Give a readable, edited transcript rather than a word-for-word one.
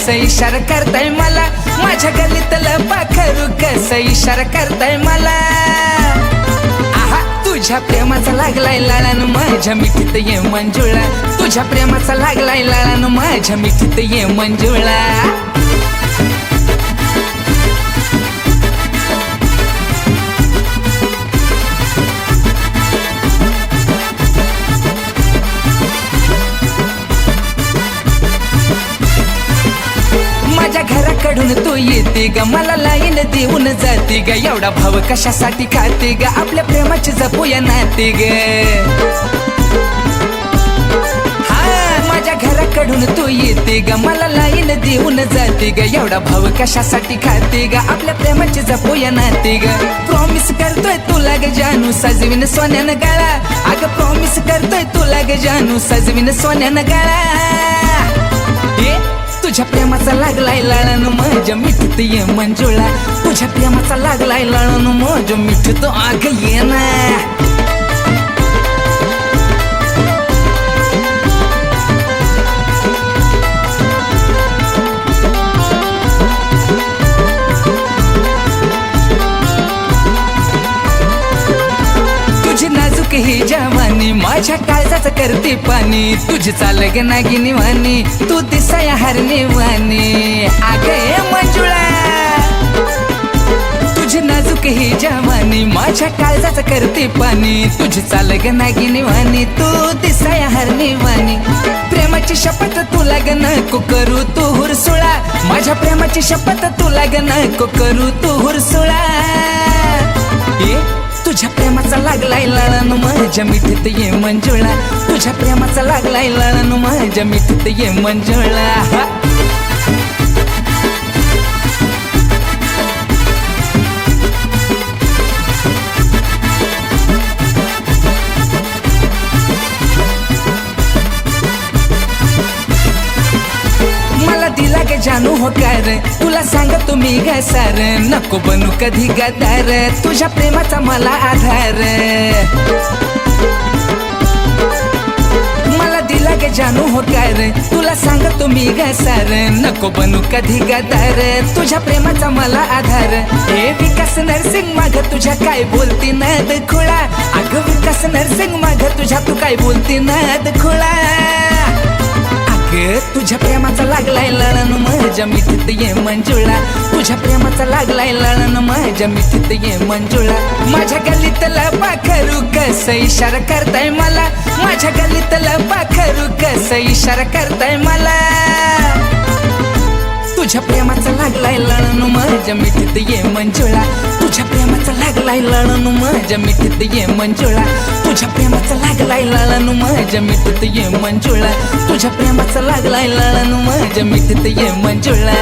कसं इशारा करताय मला, माझ्या गल्लीतलं पाखरू कसं इशारा करताय मला. आहा तुझ्या प्रेमाचा लागलाय लाळान माझ्या मिठीत ये मंजुळा, तुझ्या प्रेमाचा लागलाय लाळान माझ्या मिठीत ये मंजुळा. माझ्या घराकडून तू येते ग, मला लाईन देऊन जाते ग, एवढा भाव कशासाठी खाते ग, आपल्या प्रेमाची जपूया नाते ग. हा माझ्या घराकडून तू येते ग, मला लाईन देऊन जाते ग, एवढा भाव कशासाठी खाते ग, आपल्या प्रेमाची जपूया नाते ग. प्रॉमिस करतोय तुला ग जानू सजवीन सोन्यानं गळा, अग प्रॉमिस करतोय तुला ग जानू सजवीन सोन्यानं गळा. तुझ्या प्रेमाचा लागलाय लाळान माझ्या मिठीत ये मंजुळा, तुझ्या प्रेमाचा लागलाय लाळान माझ्या मिठीत आग ये ना. नाजूक ही जवानी माझ्या काळजाचं करते पाणी, तुझी चाल ग नागिनी वाणी, तू दिसाया हरणी वाणी. आगे मंजुळा तुझी नाजूक ही जवानी माझ्या काळजाचं करते पाणी, तुझी चाल ग नागिनी वाणी, तू दिसाया हरणी वाणी. प्रेमाची शपथ तुला ग नको करू तू हुरसुळा, माझ्या प्रेमाची शपथ तुला ग नको करू तू हुरसुळा. तुझ्या प्रेमाचा लागलाय लाळान माझ्या मिठीत ये मंजुळा, तुझ्या प्रेमाचा लागलाय लाळान माझ्या मिठीत ये मंजुळा. दिला ग जानू होकार, तुला सांगतो मी ग सार, नको बनू कधी गदार, तुझ्या प्रेमाचा मला आधार. मला दिला ग जानू होकार, तुला सांगतो मी ग सार, नको बनू कधी गदार, तुझ्या प्रेमाचा मला आधार. हे विकास नरसिंग माग तुझ्या काय बोलती नाद खुळा, अगं विकास नरसिंग माग तुझ्या तू काय बोलती नाद खुळा. तुझ्या प्रेमाचा लागलाय लाळान माझ्या मिठीत ये मंजुळा, तुझ्या प्रेमाचा लागलाय लाळान माझ्या मिठीत ये मंजुळा. माझ्या गल्लीतलं पाखरू कसं इशारा करताय मला, माझ्या गल्लीतलं पाखरू कसं इशारा करताय मला. तुझ्या प्रेमाचा लागलाय लाळान माझ्या मिठीत ये मंजुळा, तुझ्या प्रेमाचा लागलाय लाळान माझ्या मिठीत ये मंजुळा, तुझ्या प्रेमाचा लागलाय लाळान माझ्या मिठीत ये मंजुळा, तुझ्या प्रेमाचा लागलाय लाळान माझ्या मिठीत ये मंजुळा.